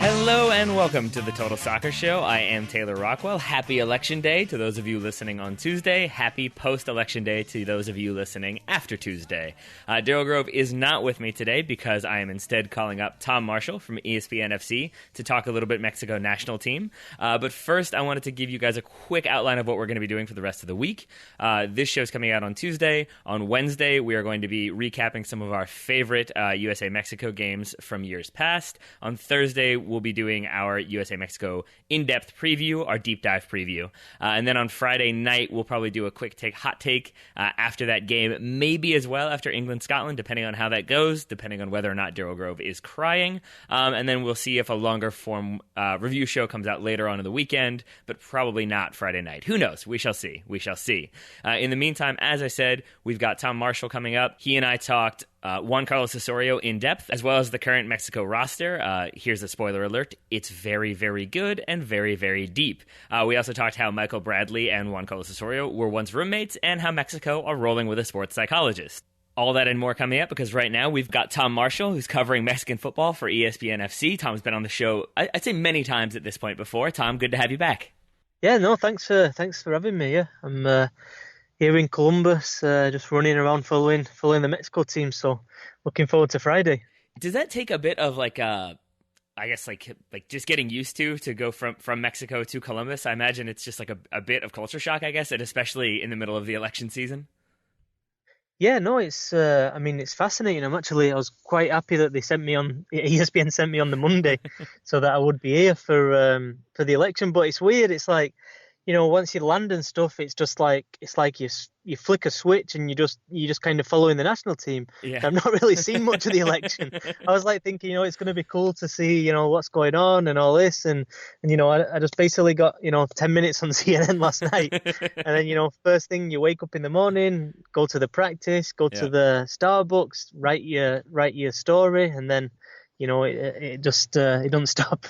Hello and welcome to the Total Soccer Show. I am Taylor Rockwell. Happy Election Day to those of you listening on Tuesday. Happy post-Election Day to those of you listening after Tuesday. Daryl Grove is not with me today because I am instead calling up Tom Marshall from ESPN FC to talk a little bit Mexico national team. But first, I wanted to give you guys a quick outline of what we're going to be doing for the rest of the week. This show is coming out on Tuesday. On Wednesday, we are going to be recapping some of our favorite USA-Mexico games from years past. On Thursday, we'll be doing our USA-Mexico in-depth preview, our deep dive preview. And then on Friday night, we'll probably do a quick hot take after that game, maybe as well after England-Scotland, depending on how that goes, depending on whether or not Daryl Grove is crying. And then we'll see if a longer form review show comes out later on in the weekend, but probably not Friday night. Who knows? We shall see. We shall see. In the meantime, as I said, we've got Tom Marshall coming up. He and I talked Juan Carlos Osorio in depth, as well as the current Mexico roster. Here's a spoiler alert. It's very, very good and very, very deep. We also talked how Michael Bradley and Juan Carlos Osorio were once roommates and how Mexico are rolling with a sports psychologist. All that and more coming up, because right now we've got Tom Marshall, who's covering Mexican football for ESPN FC. Tom's been on the show, I'd say many times at this point before. Tom, good to have you back. Yeah, no, thanks for having me. Yeah, I'm here in Columbus, just running around following the Mexico team. So looking forward to Friday. Does that take a bit of like just getting used to go from Mexico to Columbus? I imagine it's just like a bit of culture shock, I guess, and especially in the middle of the election season. Yeah, no, it's it's fascinating. I was quite happy that ESPN sent me on the Monday so that I would be here for the election. But it's weird. It's like, once you land and stuff, it's just like you flick a switch and you just kind of following the national team. Yeah. I've not really seen much of the election. I was like thinking, it's going to be cool to see, what's going on and all this. And I just basically got, 10 minutes on CNN last night. And then, first thing you wake up in the morning, go to the practice, go to the Starbucks, write your story, and then it doesn't stop.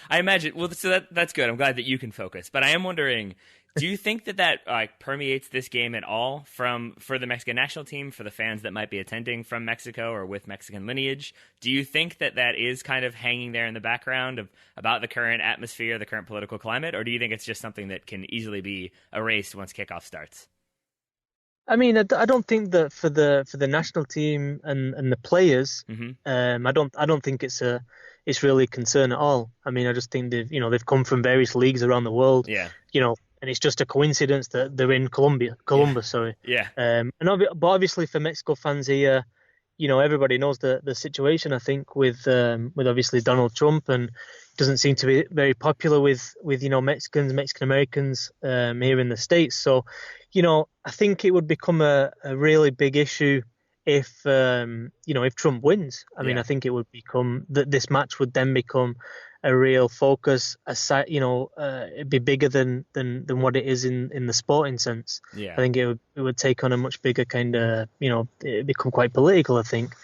I imagine. Well, so that's good. I'm glad that you can focus. But I am wondering, do you think that permeates this game at all for the Mexican national team, for the fans that might be attending from Mexico or with Mexican lineage? Do you think that is kind of hanging there in the background about the current atmosphere, the current political climate, or do you think it's just something that can easily be erased once kickoff starts? I mean, I don't think that for the national team and the players, I don't think it's really a concern at all. I mean, I just think they've come from various leagues around the world. Yeah. And it's just a coincidence that they're in Columbus. Yeah. Sorry. Yeah. But obviously for Mexico fans here, everybody knows the situation. I think with obviously Donald Trump, and doesn't seem to be very popular with Mexican Americans here in the States. So, I think it would become a really big issue if Trump wins. I mean, I think it would become that this match would then become a real focus. Aside, it'd be bigger than what it is in the sporting sense. Yeah. I think it would take on a much bigger kind of, it become quite political, I think.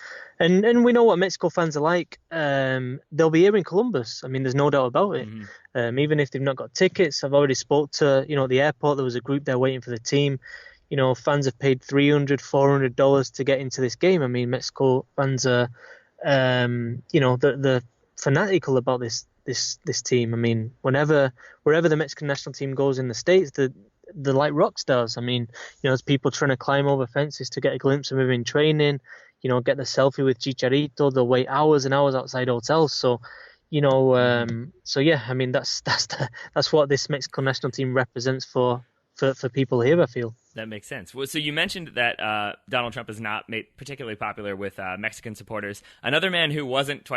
And we know what Mexico fans are like. They'll be here in Columbus. I mean, there's no doubt about it. Mm-hmm. Even if they've not got tickets, I've already spoke to, the airport. There was a group there waiting for the team. Fans have paid $300, $400 to get into this game. I mean, Mexico fans are, they're fanatical about this team. I mean, wherever the Mexican national team goes in the States, they're like rock stars. I mean, there's people trying to climb over fences to get a glimpse of him in training. Get the selfie with Chicharito. They'll wait hours and hours outside hotels. So, I mean, that's what this Mexican national team represents for people here, I feel. That makes sense. Well, so you mentioned that Donald Trump is not made particularly popular with Mexican supporters. Another man who wasn't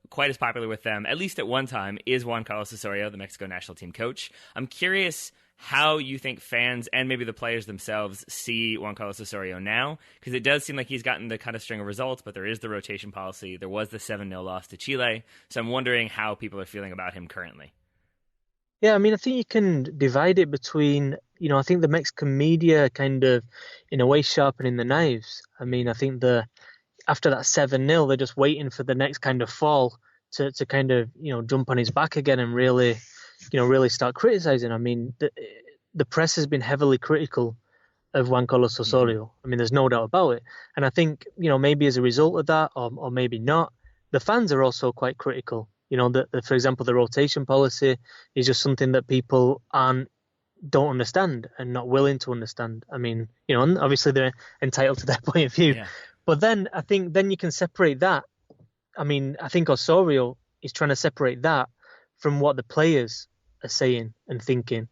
quite as popular with them, at least at one time, is Juan Carlos Osorio, the Mexico national team coach. I'm curious how you think fans and maybe the players themselves see Juan Carlos Osorio now, because it does seem like he's gotten the kind of string of results, but there is the rotation policy. There was the 7-0 loss to Chile. So I'm wondering how people are feeling about him currently. Yeah, I mean, I think you can divide it between, I think the Mexican media kind of, in a way, sharpening the knives. I mean, I think after that 7-0, they're just waiting for the next kind of fall to kind of, jump on his back again and really start criticizing. I mean, the press has been heavily critical of Juan Carlos Osorio. I mean, there's no doubt about it. And I think, maybe as a result of that, or maybe not, the fans are also quite critical. For example, the rotation policy is just something that people don't understand and not willing to understand. I mean, and obviously they're entitled to their point of view. Yeah. But then I think you can separate that. I mean, I think Osorio is trying to separate that from what the players are saying and thinking.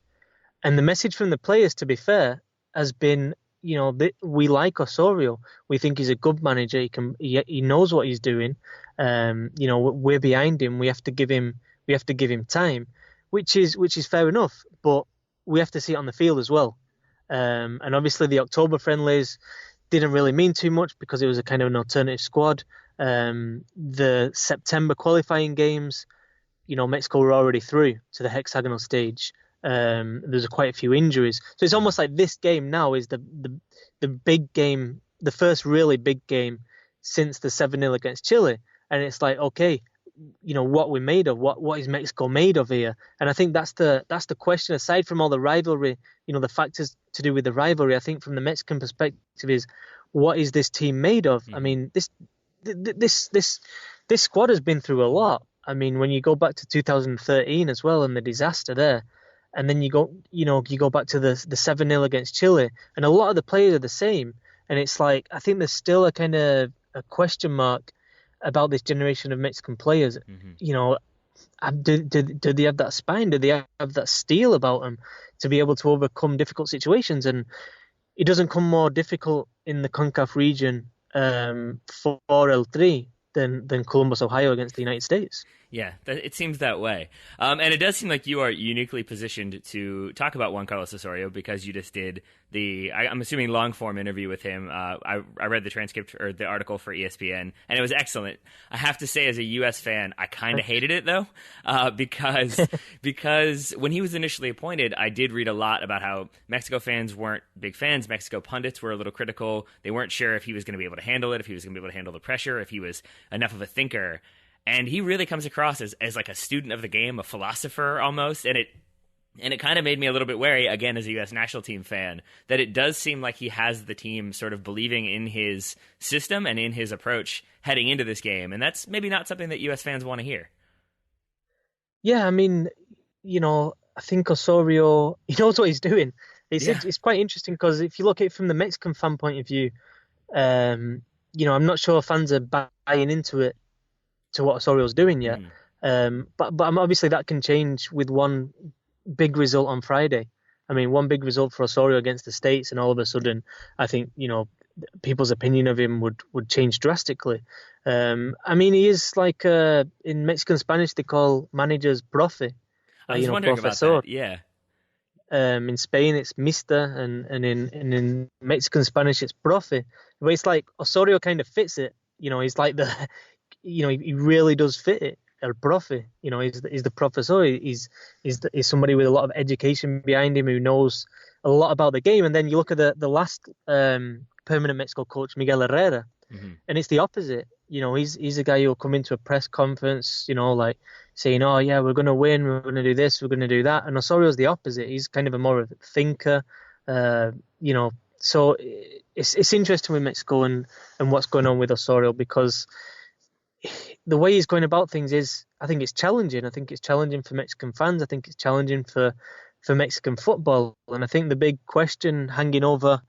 And the message from the players, to be fair, has been, we like Osorio. We think he's a good manager. He knows what he's doing. We're behind him. We have to give him time, which is fair enough. But we have to see it on the field as well. And obviously the October friendlies didn't really mean too much because it was a kind of an alternative squad. The September qualifying games, Mexico were already through to the hexagonal stage. There's quite a few injuries. So it's almost like this game now is the big game, the first really big game since the 7-0 against Chile. And it's like, okay, what we're made of, what is Mexico made of here? And I think that's the question. Aside from all the rivalry, the factors to do with the rivalry, I think from the Mexican perspective is, what is this team made of? I mean, this squad has been through a lot. I mean, when you go back to 2013 as well and the disaster there, and then you go back to the 7-0 against Chile, and a lot of the players are the same. And it's like, I think there's still a kind of a question mark about this generation of Mexican players. Mm-hmm. Do they have that spine? Do they have that steel about them to be able to overcome difficult situations? And it doesn't come more difficult in the CONCACAF region for El Tri than Columbus, Ohio against the United States. Yeah, it seems that way. And it does seem like you are uniquely positioned to talk about Juan Carlos Osorio because you just did I'm assuming, long-form interview with him. I read the transcript or the article for ESPN, and it was excellent. I have to say, as a U.S. fan, I kind of hated it, though, because when he was initially appointed, I did read a lot about how Mexico fans weren't big fans. Mexico pundits were a little critical. They weren't sure if he was going to be able to handle it, if he was going to be able to handle the pressure, if he was enough of a thinker. And he really comes across as like a student of the game, a philosopher almost. And it kind of made me a little bit wary, again, as a U.S. national team fan, that it does seem like he has the team sort of believing in his system and in his approach heading into this game. And that's maybe not something that U.S. fans want to hear. Yeah, I mean, I think Osorio, he knows what he's doing. It's quite interesting because if you look at it from the Mexican fan point of view, I'm not sure fans are buying into it, to what Osorio's doing yet. But obviously that can change with one big result on Friday. I mean, one big result for Osorio against the States, and all of a sudden, I think, people's opinion of him would change drastically. I mean, he is like, in Mexican Spanish, they call managers profe. I was wondering profesor. About that, yeah. In Spain, it's mister, and in Mexican Spanish, it's profe. But it's like Osorio kind of fits it. He's like he really does fit it. El profe, he's the professor. He's somebody with a lot of education behind him who knows a lot about the game. And then you look at the last permanent Mexico coach, Miguel Herrera, and it's the opposite. He's a guy who'll come into a press conference, like saying, "Oh yeah, we're going to win. We're going to do this. We're going to do that." And Osorio's the opposite. He's kind of a more of a thinker. So it's interesting with Mexico and what's going on with Osorio, because the way he's going about things I think it's challenging. I think it's challenging for Mexican fans. I think it's challenging for Mexican football. And I think the big question hanging over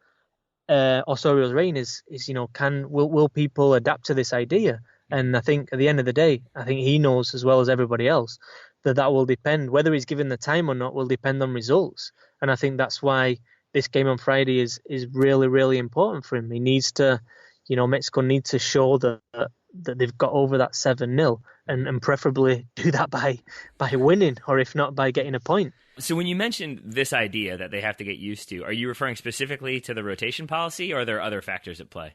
Osorio's reign is will people adapt to this idea? And I think at the end of the day, I think he knows as well as everybody else that will depend. Whether he's given the time or not will depend on results. And I think that's why this game on Friday is really, really important for him. He needs to, Mexico needs to show that they've got over that 7-0 and preferably do that by winning, or if not, by getting a point. So when you mentioned this idea that they have to get used to, are you referring specifically to the rotation policy, or are there other factors at play?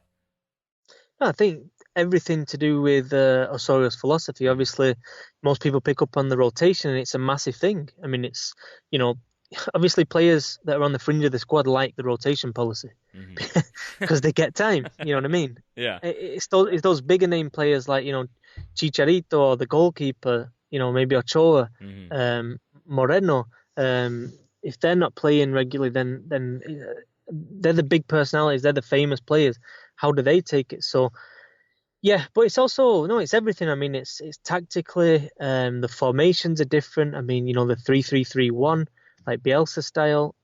No, I think everything to do with Osorio's philosophy. Obviously, most people pick up on the rotation, and it's a massive thing. I mean, it's, obviously players that are on the fringe of the squad like the rotation policy because they get time. You know what I mean? Yeah. It's those bigger name players like, Chicharito, or the goalkeeper, maybe Ochoa, Moreno. If they're not playing regularly, then they're the big personalities. They're the famous players. How do they take it? So, Yeah, but it's also no, it's everything. I mean, it's tactically, the formations are different. I mean, the 3-3-3-1, like Bielsa style.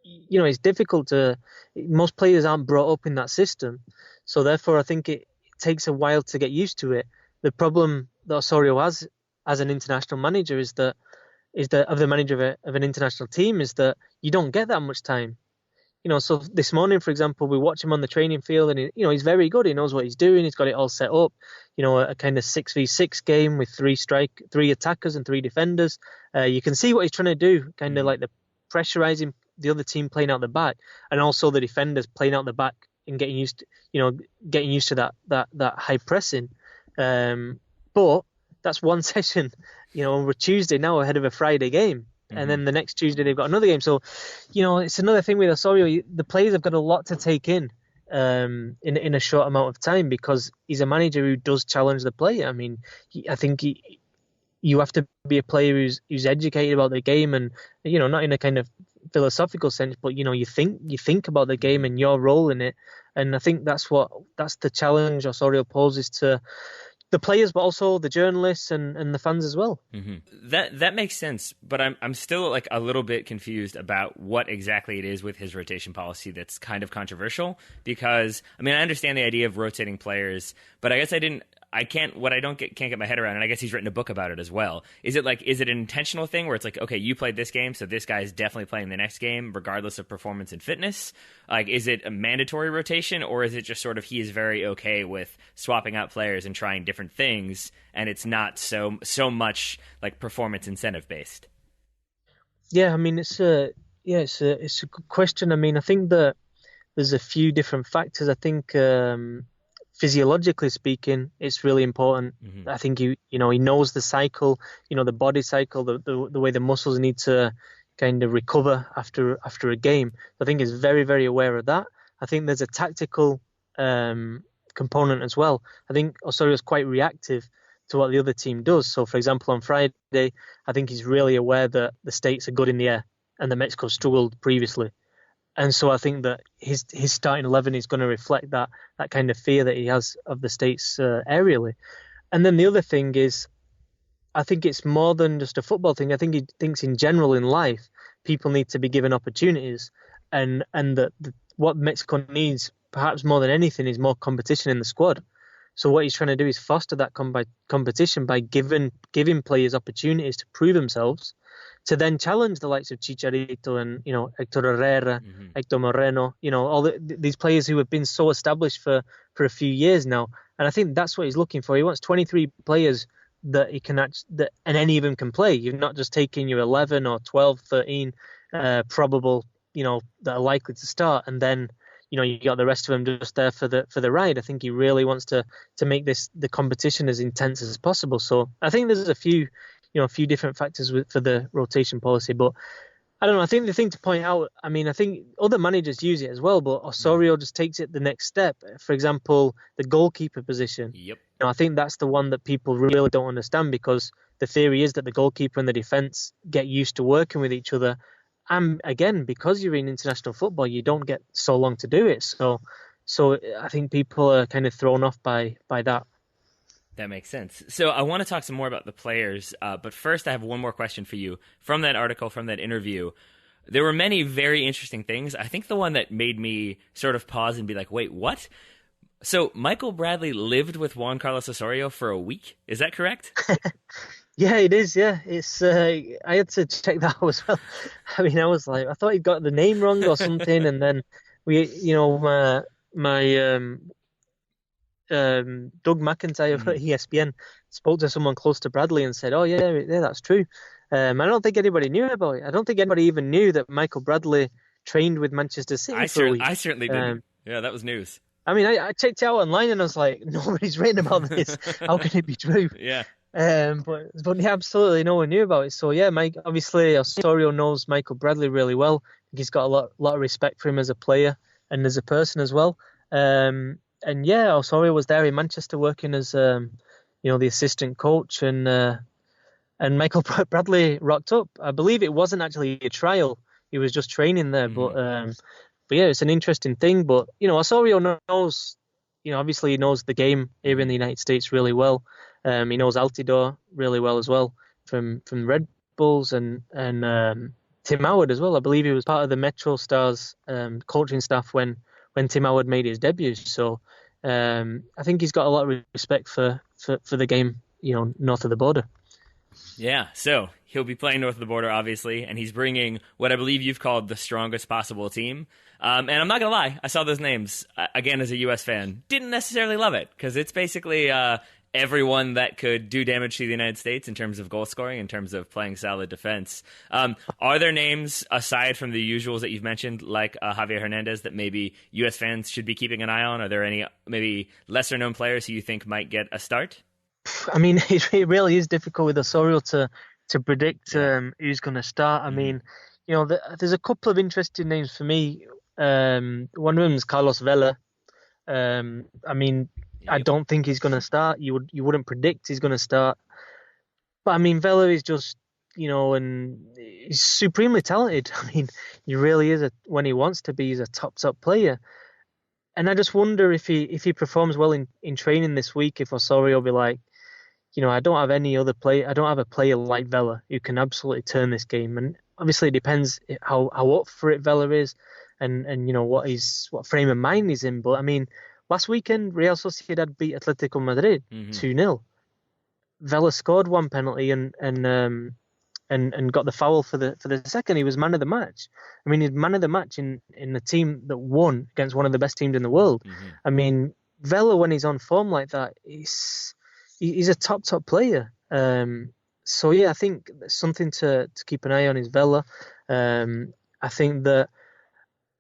It's difficult to. Most players aren't brought up in that system, so therefore, I think it takes a while to get used to it. The problem that Osorio has as an international manager is that of the manager of an international team is that you don't get that much time. So this morning, for example, we watch him on the training field, and he's very good. He knows what he's doing. He's got it all set up. A kind of 6v6 game with three attackers and three defenders. You can see what he's trying to do, kind of like the pressurizing the other team playing out the back, and also the defenders playing out the back and getting used to that high pressing. But that's one session. We're Tuesday now ahead of a Friday game. And then the next Tuesday they've got another game. So, it's another thing with Osorio. The players have got a lot to take in a short amount of time, because he's a manager who does challenge the player. I mean, I think you have to be a player who's educated about the game, and not in a kind of philosophical sense, but you think about the game and your role in it. And I think that's the challenge Osorio poses to the players, but also the journalists and the fans as well. Mm-hmm. That makes sense, but I'm still like a little bit confused about what exactly it is with his rotation policy that's kind of controversial. Because I understand the idea of rotating players, but I guess can't get my head around, and I guess he's written a book about it as well. Is it an intentional thing where it's like, okay, you played this game, so this guy is definitely playing the next game, regardless of performance and fitness? Like, is it a mandatory rotation, or is it just sort of he is very okay with swapping out players and trying different things, and it's not so much like performance incentive based? Yeah, it's a good question. I think that there's a few different factors. I think physiologically speaking, it's really important. Mm-hmm. I think he knows the cycle, the body cycle, the way the muscles need to kind of recover after a game. I think he's very, very aware of that. I think there's a tactical component as well. I think Osorio is quite reactive to what the other team does. So, for example, on Friday, I think he's really aware that the States are good in the air and that Mexico struggled previously. And so I think that his starting 11 is going to reflect that kind of fear that he has of the States aerially. And then the other thing is, I think it's more than just a football thing. I think he thinks in general in life, people need to be given opportunities, and that what Mexico needs, perhaps more than anything, is more competition in the squad. So what he's trying to do is foster that competition by giving players opportunities to prove themselves, to then challenge the likes of Chicharito and Hector Herrera, mm-hmm. Hector Moreno, all these players who have been so established for a few years now. And I think that's what he's looking for. He wants 23 players that he can and any of them can play. You're not just taking your 11 or 12, 13 probable, that are likely to start, and then you got the rest of them just there for the ride. I think he really wants to make the competition as intense as possible. So I think there's a few different factors for the rotation policy, but I don't know. I think the thing to point out, I think other managers use it as well, but Osorio just takes it the next step. For example, the goalkeeper position. Yep. I think that's the one that people really don't understand, because the theory is that the goalkeeper and the defence get used to working with each other. And again, because you're in international football, you don't get so long to do it. So I think people are kind of thrown off by that. That makes sense. So I want to talk some more about the players, but first I have one more question for you. From that article, from that interview, there were many very interesting things. I think the one that made me sort of pause and be like, wait, what? So Michael Bradley lived with Juan Carlos Osorio for a week? Is that correct? Yeah, it is. Yeah, it's. I had to check that out as well. I was like, I thought he'd got the name wrong or something, and then my Doug McIntyre at ESPN spoke to someone close to Bradley and said, "Oh yeah, that's true." I don't think anybody knew about it. I don't think anybody even knew that Michael Bradley trained with Manchester City for a week. I certainly didn't. Yeah, that was news. I checked it out online and I was like, nobody's written about this. How can it be true? Yeah. But yeah, absolutely no one knew about it. So yeah, obviously Osorio knows Michael Bradley really well. He's got a lot of respect for him as a player and as a person as well. And yeah, Osorio was there in Manchester working as the assistant coach, and Michael Bradley rocked up. I believe it wasn't actually a trial; he was just training there. Mm-hmm. But yeah, it's an interesting thing. But Osorio knows obviously he knows the game here in the United States really well. He knows Altidore really well as well from Red Bulls and Tim Howard as well. I believe he was part of the Metro Stars coaching staff when Tim Howard made his debut. So I think he's got a lot of respect for the game, north of the border. Yeah, so he'll be playing north of the border, obviously, and he's bringing what I believe you've called the strongest possible team. And I'm not going to lie, I saw those names, again, as a U.S. fan. Didn't necessarily love it, because it's basically everyone that could do damage to the United States in terms of goal scoring, in terms of playing solid defense. Are there names, aside from the usuals that you've mentioned, like Javier Hernandez, that maybe U.S. fans should be keeping an eye on? Are there any maybe lesser-known players who you think might get a start? I mean, it really is difficult with Osorio to predict who's going to start. I mean, there's a couple of interesting names for me. One of them is Carlos Vela. I mean, I don't think he's going to start. You wouldn't predict he's going to start. But I mean, Vela is just, and he's supremely talented. I mean, he really is when he wants to be, he's a top player. And I just wonder if he performs well in training this week, if Osorio will be like, I don't have any other player. I don't have a player like Vela who can absolutely turn this game. And obviously, it depends how up for it Vela is, and what frame of mind he's in. But I mean, last weekend Real Sociedad beat Atletico Madrid 2-0. Vela scored one penalty and got the foul for the second. He was man of the match. I mean, he's man of the match in the team that won against one of the best teams in the world. I mean, Vela, when he's on form like that, he's a top player. So yeah, I think something to keep an eye on is Vela. I think that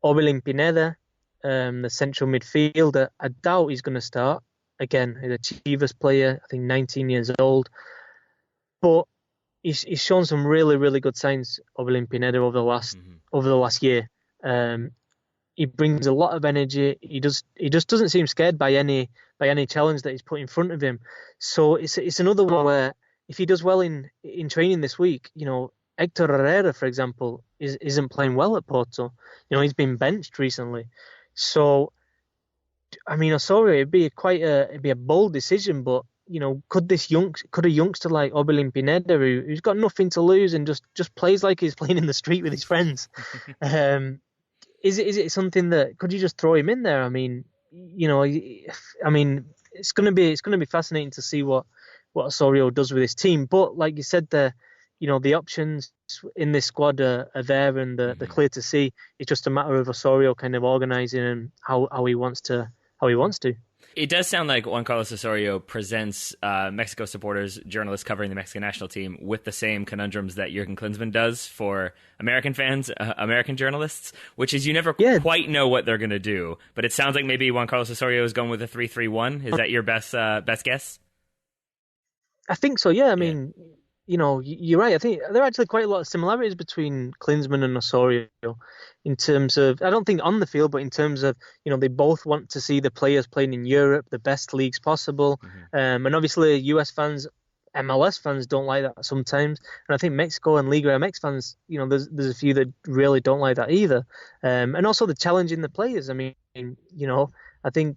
Orbelin Pineda, the central midfielder, I doubt he's going to start. Again, he's a Chivas player, I think 19 years old. But he's shown some really, really good signs, Orbelin Pineda, over the last year. He brings a lot of energy. He just doesn't seem scared by any challenge that he's put in front of him. So it's another one where if he does well in training this week, Hector Herrera, for example, isn't playing well at Porto. He's been benched recently. So I mean, Osorio, it'd be a bold decision, but could a youngster like Orbelin Pineda, who's got nothing to lose and just plays like he's playing in the street with his friends, is it something that could you just throw him in there? I mean, it's gonna be fascinating to see what Osorio does with his team. But like you said, the options in this squad are there and they're clear to see. It's just a matter of Osorio kind of organising and how he wants to. It does sound like Juan Carlos Osorio presents Mexico supporters, journalists covering the Mexican national team, with the same conundrums that Jurgen Klinsmann does for American fans, American journalists, which is you never quite know what they're going to do. But it sounds like maybe Juan Carlos Osorio is going with a 3-3-1. Is that your best guess? I think so, yeah. I mean, you're right. I think there are actually quite a lot of similarities between Klinsmann and Osorio in terms of, I don't think on the field, but in terms of, they both want to see the players playing in Europe, the best leagues possible. And obviously US fans, MLS fans don't like that sometimes. And I think Mexico and Liga MX fans, there's a few that really don't like that either. And also the challenging the players. I mean, I think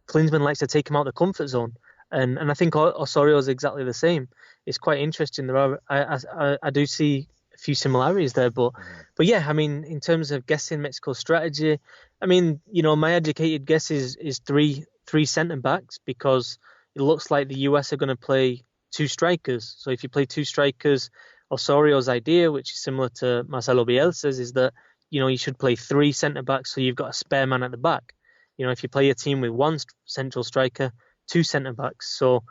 Klinsmann likes to take them out of the comfort zone. And I think Osorio is exactly the same. It's quite interesting. I do see a few similarities there, but yeah, I mean, in terms of guessing Mexico's strategy, I mean, my educated guess is three centre backs, because it looks like the US are going to play two strikers. So if you play two strikers, Osorio's idea, which is similar to Marcelo Bielsa's, is that you should play three centre backs, so you've got a spare man at the back. If you play a team with one central striker, two centre backs. So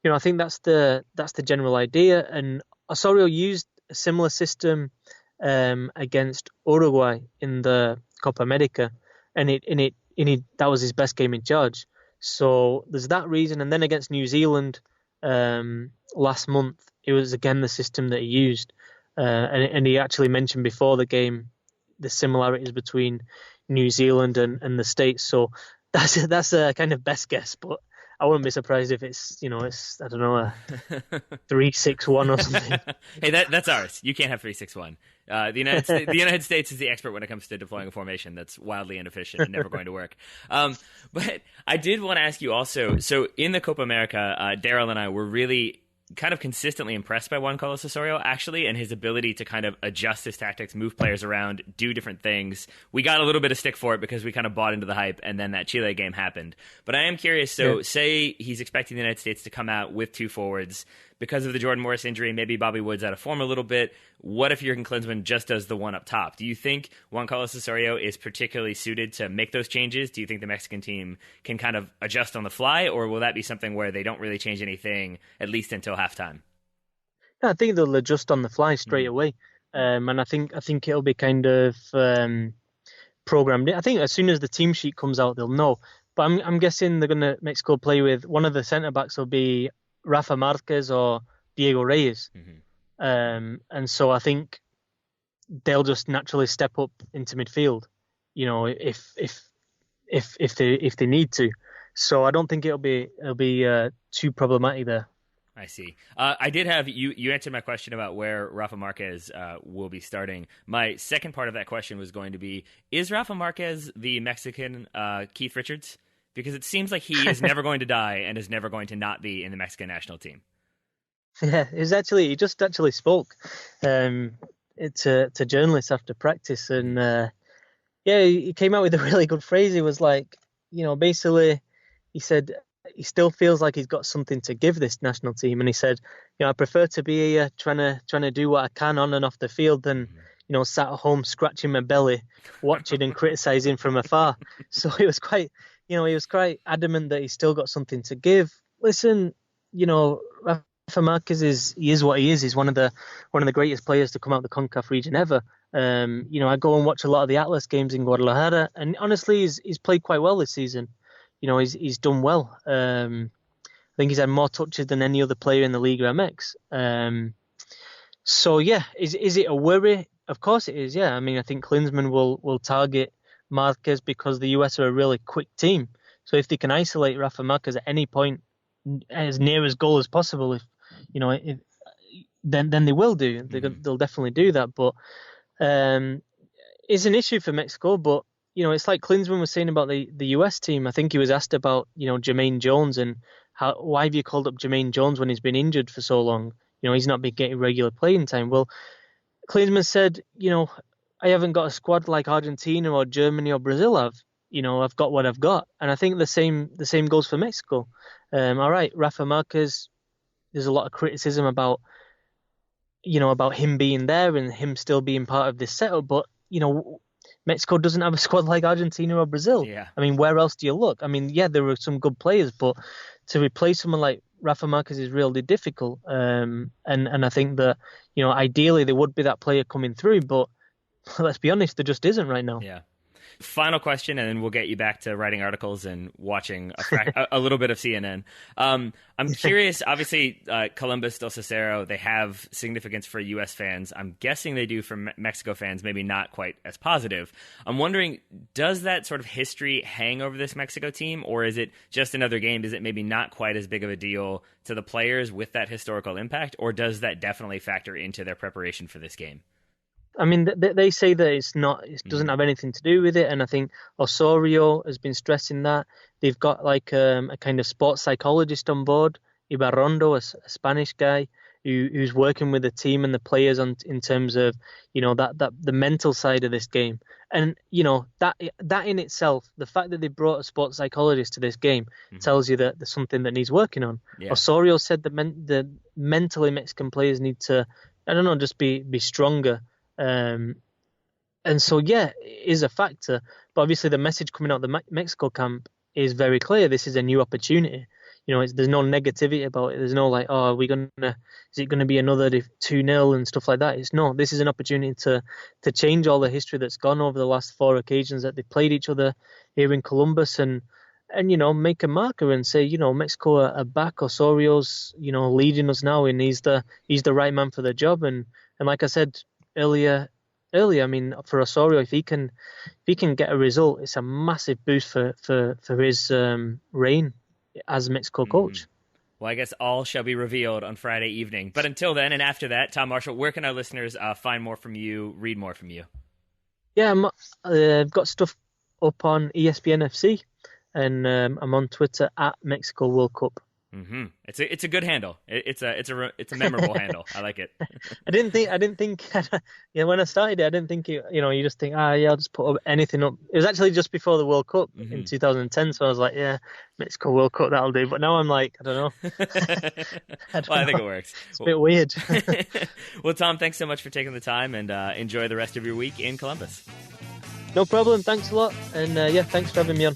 I think that's the general idea. And Osorio used a similar system against Uruguay in the Copa America, and that was his best game in charge. So there's that reason. And then against New Zealand last month, it was again the system that he used, and he actually mentioned before the game the similarities between New Zealand and the States. So that's a kind of best guess, but I wouldn't be surprised if it's I don't know, a 3-6-1 or something. Hey, that's ours. You can't have 3-6-1. The United States is the expert when it comes to deploying a formation that's wildly inefficient and never going to work. But I did want to ask you also. So in the Copa America, Daryl and I were really kind of consistently impressed by Juan Carlos Osorio, actually, and his ability to kind of adjust his tactics, move players around, do different things. We got a little bit of stick for it because we kind of bought into the hype, and then that Chile game happened. But I am curious, so say he's expecting the United States to come out with two forwards. Because of the Jordan Morris injury, maybe Bobby Wood's out of form a little bit. What if Jurgen Klinsmann just does the one up top? Do you think Juan Carlos Osorio is particularly suited to make those changes? Do you think the Mexican team can kind of adjust on the fly, or will that be something where they don't really change anything, at least until halftime? I think they'll adjust on the fly straight away, and I think it'll be kind of programmed. I think as soon as the team sheet comes out, they'll know. But I'm guessing they're gonna Mexico play with one of the centre backs will be Rafa Marquez or Diego Reyes. And so I think they'll just naturally step up into midfield, if they need to. So I don't think it'll be too problematic there. I see. I did have you answered my question about where Rafa Marquez will be starting. My second part of that question was going to be, is Rafa Marquez the Mexican Keith Richards? Because it seems like he is never going to die and is never going to not be in the Mexican national team. Yeah, he just actually spoke to journalists after practice, and he came out with a really good phrase. He was like, basically, he said he still feels like he's got something to give this national team, and he said, I prefer to be here trying to do what I can on and off the field than sat at home scratching my belly, watching and criticizing from afar. So he was quite adamant that he's still got something to give. Listen, Rafa Marquez is what he is. He's one of the greatest players to come out of the CONCACAF region ever. I go and watch a lot of the Atlas games in Guadalajara, and honestly, he's played quite well this season. He's done well. I think he's had more touches than any other player in the Liga MX. So yeah, is it a worry? Of course it is. Yeah, I mean, I think Klinsmann will target Marquez because the US are a really quick team. So if they can isolate Rafa Marquez at any point as near as goal as possible, then they will do. They'll definitely do that. But it's an issue for Mexico. But it's like Klinsmann was saying about the US team. I think he was asked about Jermaine Jones and why have you called up Jermaine Jones when he's been injured for so long? He's not been getting regular playing time. Well, Klinsmann said, I haven't got a squad like Argentina or Germany or Brazil have. I've got what I've got. And I think the same goes for Mexico. All right, Rafa Marquez, there's a lot of criticism about him being there and him still being part of this setup. But, Mexico doesn't have a squad like Argentina or Brazil. Yeah. I mean, where else do you look? I mean, yeah, there were some good players, but to replace someone like Rafa Marquez is really difficult. And I think that, ideally there would be that player coming through, but let's be honest, there just isn't right now. Yeah. Final question, and then we'll get you back to writing articles and watching a little bit of CNN. I'm curious, obviously, Columbus, Dos-A-Cero, they have significance for U.S. fans. I'm guessing they do for Mexico fans, maybe not quite as positive. I'm wondering, does that sort of history hang over this Mexico team, or is it just another game? Is it maybe not quite as big of a deal to the players with that historical impact, or does that definitely factor into their preparation for this game? I mean, they say that it doesn't have anything to do with it, and I think Osorio has been stressing that. They've got like a kind of sports psychologist on board, Ibarrondo, a Spanish guy who's working with the team and the players in terms of that the mental side of this game, and that in itself, the fact that they brought a sports psychologist to this game tells you that there's something that needs working on. Yeah. Osorio said the mentally Mexican players need to, I don't know, just be stronger. And so, yeah, it is a factor. But obviously the message coming out of the Mexico camp is very clear. This is a new opportunity. There's no negativity about it. There's no like, oh, is it going to be another 2-0 and stuff like that? This is an opportunity to change all the history that's gone over the last 4 occasions that they played each other here in Columbus and make a marker and say, Mexico are back. Osorio's, leading us now, and he's the right man for the job. And like I said earlier, I mean, for Osorio, if he can get a result, it's a massive boost for his reign. as Mexico coach. Well, I guess all shall be revealed on Friday evening. But until then, and after that, Tom Marshall, where can our listeners find more from you, read more from you? Yeah, I've got stuff up on ESPN FC, and I'm on Twitter at Mexico World Cup. Mm-hmm. It's a good handle. It's a memorable handle. I like it. I didn't think when I started it, I didn't think it, you just think, I'll just put anything up. It was actually just before the World Cup in 2010, so I was like, yeah, Mexico World Cup, that'll do. But now I'm like, I don't know. I think it works. It's a bit weird. Well, Tom, thanks so much for taking the time, and enjoy the rest of your week in Columbus. No problem. Thanks a lot. And thanks for having me on.